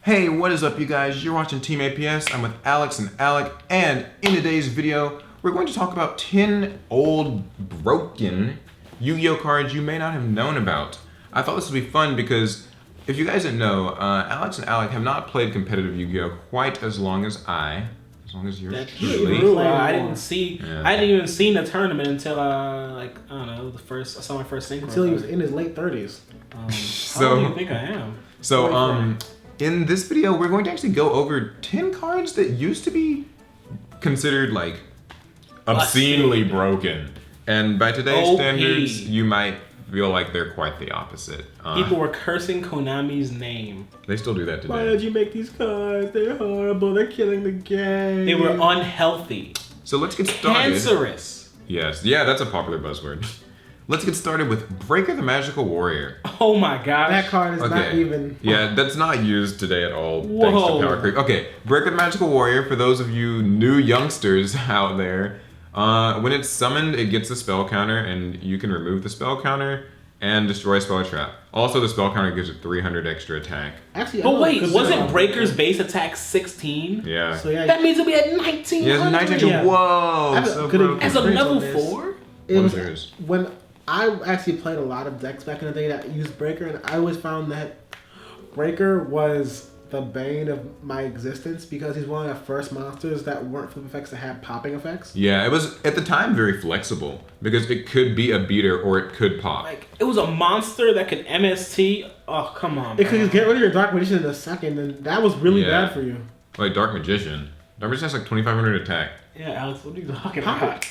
Hey, what is up you guys? You're watching Team APS. I'm with Alex and Alec, and in today's video, we're going to talk about 10 old, broken Yu-Gi-Oh cards you may not have known about. I thought this would be fun because, if you guys didn't know, Alex and Alec have not played competitive Yu-Gi-Oh quite as long as I. As long as yours truly. I didn't even see the tournament until I don't know, I saw my first synchro. Until he was in his late 30s. I don't even think I am. So in this video, we're going to actually go over 10 cards that used to be considered like obscenely broken. And by today's standards, you might feel like they're quite the opposite. People were cursing Konami's name. They still do that today. Why did you make these cards? They're horrible. They're killing the game. They were unhealthy. So let's get started. Cancerous. Yes. Yeah, that's a popular buzzword. Let's get started with Breaker the Magical Warrior. Oh my gosh. That card is not even... Yeah, that's not used today at all, thanks to Power Creep. Okay, Breaker the Magical Warrior, for those of you new youngsters out there, when it's summoned, it gets a spell counter, and you can remove the spell counter and destroy a spell trap. Also, the spell counter gives it 300 extra attack. Actually, but wait, wasn't Breaker's base attack 16? Yeah. So yeah, that means it'll be at 1900. Yeah, it's 1900. Yeah. Whoa! So as a level 4? It was when I actually played a lot of decks back in the day that used Breaker, and I always found that Breaker was the bane of my existence because he's one of the first monsters that weren't flip effects that had popping effects. Yeah, it was at the time very flexible because it could be a beater or it could pop. Like, it was a monster that could MST. Oh, come on. It could just get rid of your Dark Magician in a second, and that was really bad for you. Like Dark Magician. Dark Magician has like 2500 attack. Yeah, Alex, what are you talking about?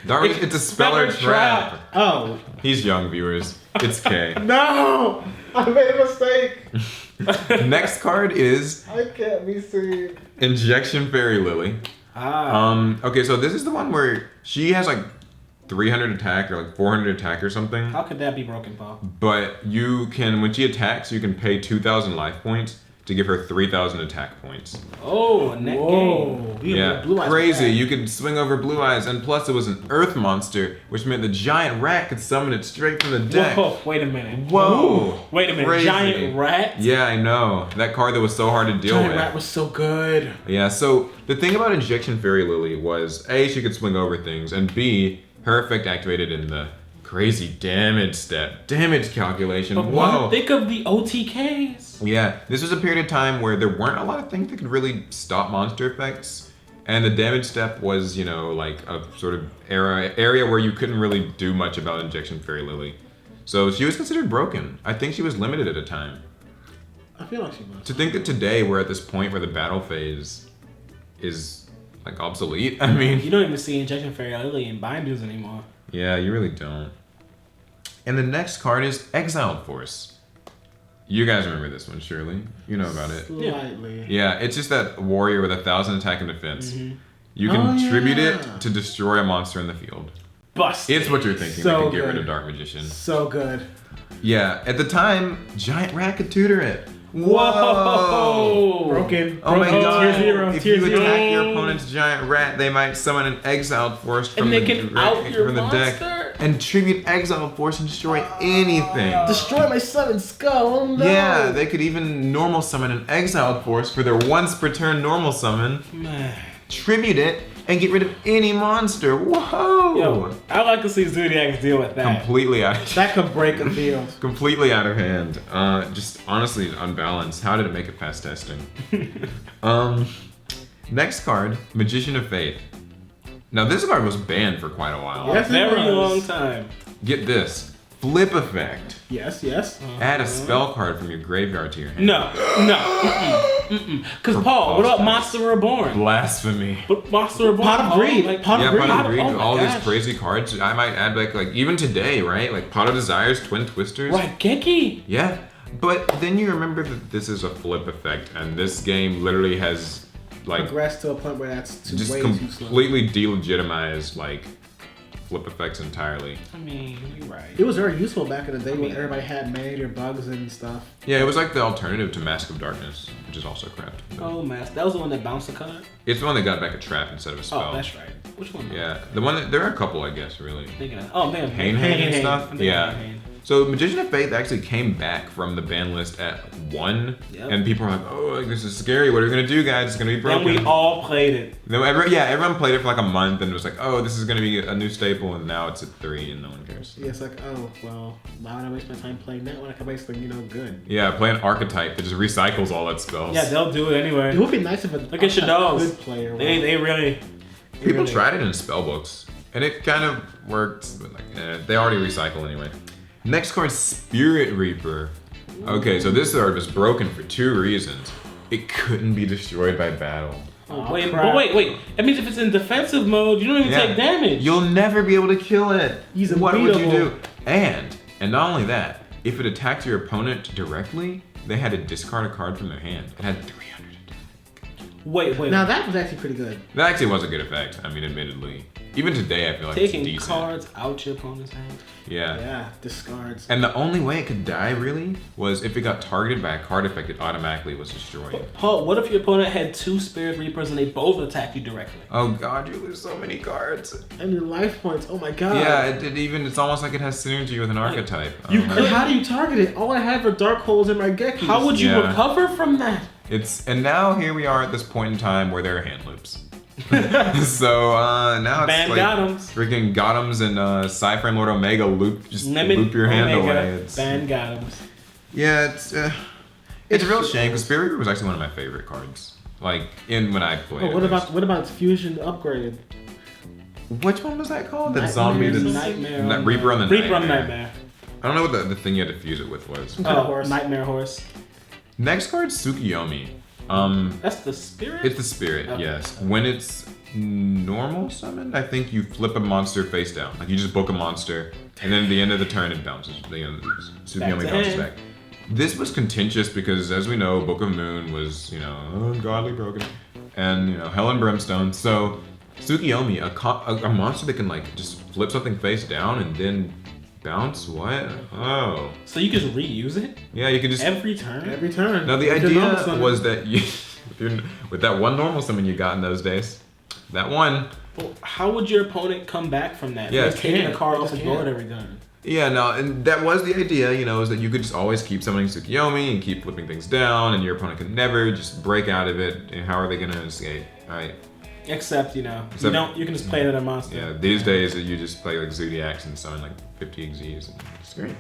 It's a speller trap. Oh. He's young, viewers. It's K. No! I made a mistake. Next card is... I can't be seen. Injection Fairy Lily. Okay, so this is the one where she has like 300 attack or like 400 attack or something. How could that be broken, Paul? But you can, when she attacks, you can pay 2,000 life points to give her 3,000 attack points. Oh, net game. Yeah, crazy. You could swing over Blue Eyes, and plus it was an earth monster, which meant the giant rat could summon it straight from the deck. Whoa, wait a minute. Whoa. Ooh, wait a minute, crazy. Giant rat? Yeah, I know. That card that was so hard to deal with. Giant rat was so good. Yeah, so the thing about Injection Fairy Lily was, A, she could swing over things, and B, her effect activated in the crazy damage step. Damage calculation. But whoa. Think of the OTKs. Yeah, this was a period of time where there weren't a lot of things that could really stop monster effects. And the damage step was, you know, like a sort of area where you couldn't really do much about Injection Fairy Lily. So she was considered broken. I think she was limited at a time. I feel like she was. To think that today we're at this point where the battle phase is like obsolete, I mean... You don't even see Injection Fairy Lily in binders anymore. Yeah, you really don't. And the next card is Exiled Force. You guys remember this one, surely. You know about it. Slightly. Yeah, it's just that warrior with 1,000 attack and defense. You can tribute it to destroy a monster in the field. Busted. It's what you're thinking. So they can good. get rid of Dark Magician. So good. Yeah, at the time, Giant Rat could tutor it. Whoa! Broken. Oh my god. Tier 0. If you attack your opponent's Giant Rat, they might summon an Exiled Force from the deck and tribute Exiled Force and destroy anything. Destroy my summoned skull. Oh no. Yeah, they could even normal summon an Exiled Force for their once per turn normal summon. Tribute it and get rid of any monster. Whoa! Yo, I'd like to see Zodiacs deal with that. Completely out of That could break a field. Completely out of hand. Just honestly unbalanced. How did it make it past testing? Next card, Magician of Faith. Now this card was banned for quite a while. Yes, very long time. Get this. Flip effect. Yes, yes. Add a spell card from your graveyard to your hand. No. Because Paul, what about Monster Reborn? Blasphemy. But Monster Reborn. Pot of Greed. Pot of Greed. All these crazy cards. I might add like even today, right? Like Pot of Desires, Twin Twisters. Right, Geki. Yeah. But then you remember that this is a flip effect, and this game literally has like progressed to a point where that's just way too slow. Completely delegitimized like flip effects entirely. I mean, you're right. It was very useful back in the day when everybody had major bugs and stuff. Yeah, it was like the alternative to Mask of Darkness, which is also crap. Oh, Mask. That was the one that bounced a card? It's the one that got back a trap instead of a spell. Oh, that's right. Which one? Yeah, the one that, there are a couple, I guess, really. I'm thinking of Pain and stuff? Yeah. So Magician of Faith actually came back from the ban list at 1, and people were like, "Oh, like, this is scary. What are we gonna do, guys? It's gonna be broken." And we all played it. No, everyone played it for like a month and was like, "Oh, this is gonna be a new staple," and now it's at 3 and no one cares. Yeah, it's like, oh well, why would I waste my time playing that when I can waste something good? Yeah, play an archetype that just recycles all its spells. Yeah, they'll do it anyway. It would be nice if a Look at your dogs. good player. They really. People tried it in spell books, and it kind of worked, but like, they already recycle anyway. Next card, Spirit Reaper. Okay, so this card was broken for 2 reasons. It couldn't be destroyed by battle. Oh, wait. That means if it's in defensive mode, you don't even take damage. You'll never be able to kill it. He's What would you unbeatable. do? And not only that, if it attacked your opponent directly, they had to discard a card from their hand. It had 300 attack. Wait. Now that was actually pretty good. That actually was a good effect. I mean, admittedly. Even today, I feel like Taking it's decent. cards out your opponent's hand. Yeah. Discards. And the only way it could die, really, was if it got targeted by a card effect, it automatically was destroyed. Paul, what if your opponent had 2 Spirit Reapers and they both attack you directly? Oh god, you lose so many cards. And your life points. Oh my god. Yeah, it's almost like it has synergy with an archetype. you And how do you target it? All I have are dark holes in my Gekis. How would you recover from that? And now here we are at this point in time where there are hand loops. So now it's Ban like Gotams. freaking Gotams and Psyframe Lord Omega loop your hand away. Ban Gotams. Yeah, it's a real shame because Spirit Reaper was actually one of my favorite cards. Like when I played. Oh, what about its fusion upgrade? Which one was that called? That Nightmare zombie, on the Nightmare. Reaper on the Reaper on the Nightmare. Nightmare. I don't know what the thing you had to fuse it with was. Horse. Nightmare Horse. Next card, Tsukuyomi. That's the spirit? It's the spirit, Okay. yes. When it's normal summoned, I think you flip a monster face down. Like you just book a monster, and then at the end of the turn it bounces. Tsukuyomi bounces back. This was contentious because, as we know, Book of Moon was, ungodly broken, and Hell and Brimstone. So Tsukuyomi, a monster that can like just flip something face down and then bounce. What? Oh. So you can reuse it? Yeah, you can just Every turn? Every turn. Now the With your normal idea summon. was that with that one normal summon you got in those days, that one. Well, how would your opponent come back from that? Yeah, He's taking a can't. card They off just his board can't. every turn. Yeah, no, and that was the idea, is that you could just always keep summoning Tsukuyomi and keep flipping things down, and your opponent could never just break out of it. And how are they gonna escape? Right? Except, you can just play another monster. Yeah, these days you just play like Zodiacs and summon like 50 Xyz, and it's great.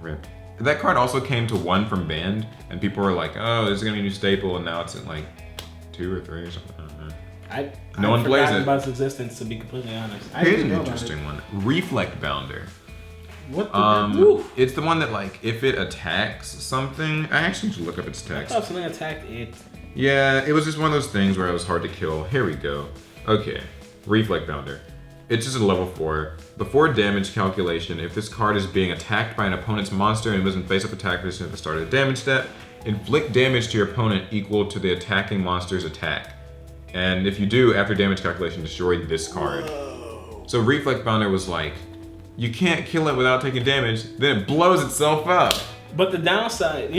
Rip. That card also came to 1 from banned, and people were like, "Oh, this is gonna be a new staple," and now it's at like 2 or 3 or something. I don't know. No one plays it. about its existence, to be completely honest. I Here's didn't an know about interesting one. Reflect Bounder. What the It's the one that like if it attacks something, I actually should look up its I text. thought something attacked it. Yeah, it was just one of those things where it was hard to kill. Here we go. Okay, Reflect Bounder. It's just a level 4. Before damage calculation, if this card is being attacked by an opponent's monster and was in face-up attack position at the start of the damage step, inflict damage to your opponent equal to the attacking monster's attack. And if you do, after damage calculation, destroy this card. So Reflect Bounder was like, you can't kill it without taking damage, then it blows itself up. But the downside,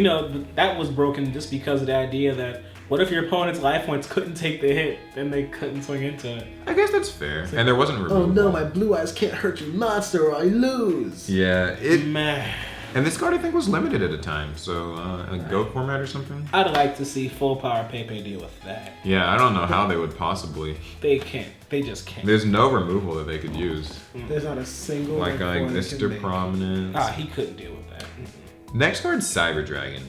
that was broken just because of the idea that what if your opponent's life points couldn't take the hit, then they couldn't swing into it. I guess that's fair. And there wasn't removal. Oh no, my blue eyes can't hurt your monster or I lose. Yeah, Man. and this card I think was limited at a time, so a GOAT format or something? I'd like to see full power Pepe deal with that. Yeah, I don't know how they would possibly. They can't. They just can't. There's no removal that they could use. There's not a single Like four they Mr. can make. Prominence. He couldn't deal with that. Next card, Cyber Dragon.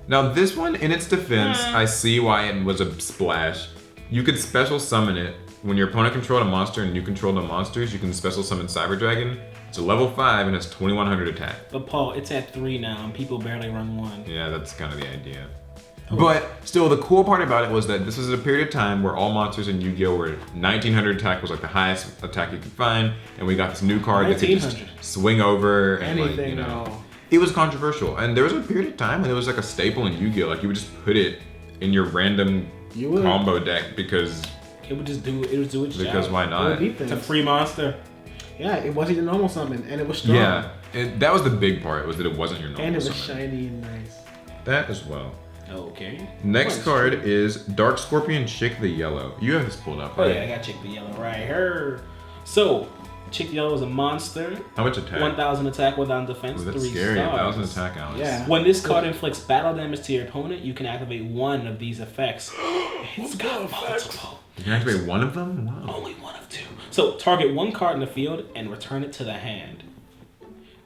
Now this one, in its defense, I see why it was a splash. You could special summon it. When your opponent controlled a monster and you controlled the monsters, you can special summon Cyber Dragon. It's a level 5 and it's 2100 attack. But Paul, it's at 3 now and people barely run 1. Yeah, that's kind of the idea. But still, the cool part about it was that this was a period of time where all monsters in Yu-Gi-Oh! Were 1900 attack was like the highest attack you could find, and we got this new card that could just 1900. swing over and Anything at all. It was controversial, and there was a period of time when it was like a staple in Yu-Gi-Oh! Like you would just put it in your random You would. combo deck because It would do its job. Because why It would not? beat It's a things. free monster. Yeah, it wasn't your normal summon, and it was strong. Yeah, that was the big part, was that it wasn't your normal And it was summon. shiny and nice. That as well. Okay. Next card is Dark Scorpion Chick the Yellow. You have this pulled up, Oh right? yeah, I got check the yellow right here. So, YuGiOh is a monster. How much attack? 1,000 attack, 1,000 defense, Ooh, that's 3 scary. stars. 1,000 attack, Alex. Yeah. When this card inflicts battle damage to your opponent, you can activate one of these effects. It's got multiple. You can activate one of them? Wow. Only one of 2. So target one card in the field and return it to the hand.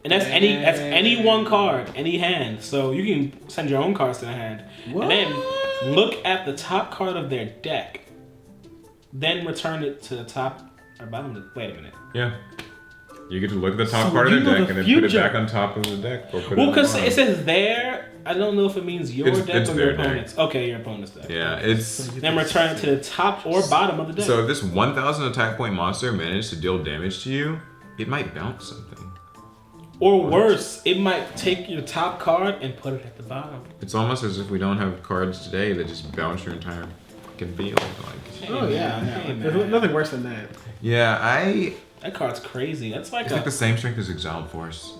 And that's any one card, any hand. So you can send your own cards to the hand. What? And then look at the top card of their deck. Then return it to the top or bottom. Wait a minute. Yeah. You get to look at the top So part of you the know deck the and then put it future. back on top of the deck. Or put Well, it because on the it says there. I don't know if it means your It's- deck it's or their your deck. opponent's. Okay, your opponent's deck. Yeah, it's... Then return it to the top or bottom of the deck. So if this 1,000 attack point monster managed to deal damage to you, it might bounce something. Or worse, it might take your top card and put it at the bottom. It's almost as if we don't have cards today that just bounce your entire fucking field. Like, Oh yeah, Hey, There's man. nothing worse than that. yeah, That card's crazy. That's like it's like the same strength as Exiled Force.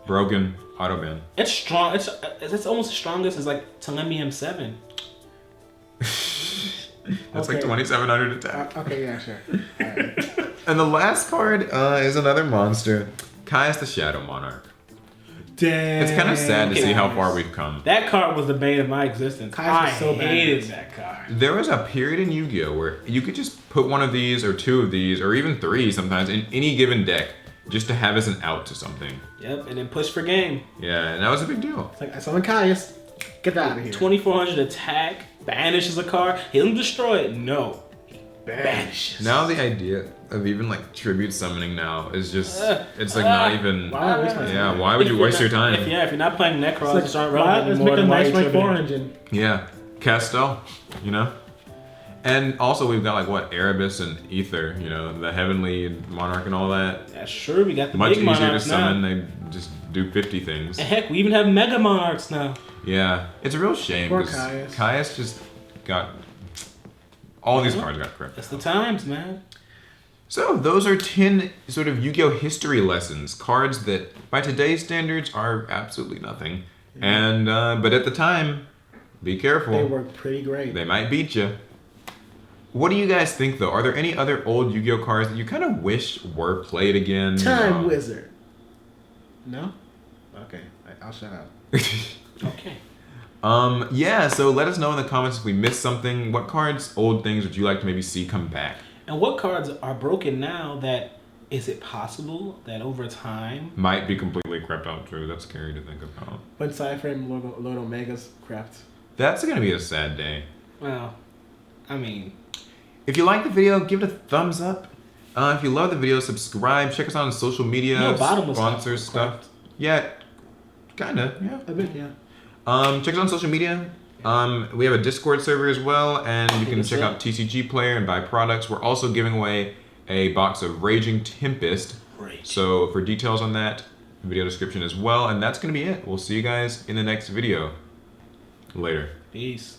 Broken, auto ban. it's strong. It's almost as strong as like Telemium 7. That's like Okay. 2,700 attack. Okay, yeah, sure. Alright. And the last card is another monster, Caius the Shadow Monarch. Damn. It's kind of sad to see how Caius. far we've come. That card was the bane of my existence. Caius was so I bad. hated that card. There was a period in Yu-Gi-Oh where you could just put one of these or 2 of these or even 3 sometimes in any given deck just to have as an out to something. Yep, and then push for game. Yeah, and that was a big deal. It's like I summon Caius. Get out of here. 2,400 attack, banishes a card. He doesn't destroy it. No, he banishes. Now the idea of even like tribute summoning now is just, it's like not even, Why would I waste my time? yeah, why would you waste your time? If you're not playing Necros, It's it's like, aren't why- relevant let's anymore. make a Then why nice are you rank 4 tributing? engine. Yeah, Castel, you know? And also we've got like what, Erebus and Ether, you know, the Heavenly Monarch and all that. Yeah, sure, we got the Much big easier to monarchs summon, now. they just do 50 things. And heck, we even have Mega Monarchs now. Yeah, it's a real shame. Poor 'cause Caius. Caius just got, all these cards got corrupted. That's the times, man. So those are 10 sort of Yu-Gi-Oh history lessons, cards that by today's standards are absolutely nothing. And but at the time, be careful. They were pretty great. They might beat you. What do you guys think though? Are there any other old Yu-Gi-Oh cards that you kind of wish were played again? Time Wizard. No? Okay, I'll shut up. Okay. Yeah, so let us know in the comments if we missed something. What cards, old things would you like to maybe see come back? And what cards are broken now that is it possible that over time? Might be completely crept out too. That's scary to think about. When Cyframe Lord Omega's crept. That's gonna be a sad day. Well, I mean, If you like the video, give it a thumbs up. If you love the video, subscribe. Check us out on social media, No, bottomless sponsors, stuff. stuff. Yeah, kinda. Yeah. A bit, yeah. Check us out on social media. We have a Discord server as well, and you can Yes, check sir. out TCG Player and buy products. We're also giving away a box of Raging Tempest. Rage. So for details on that, video description as well. And that's gonna be it. We'll see you guys in the next video. Later. Peace.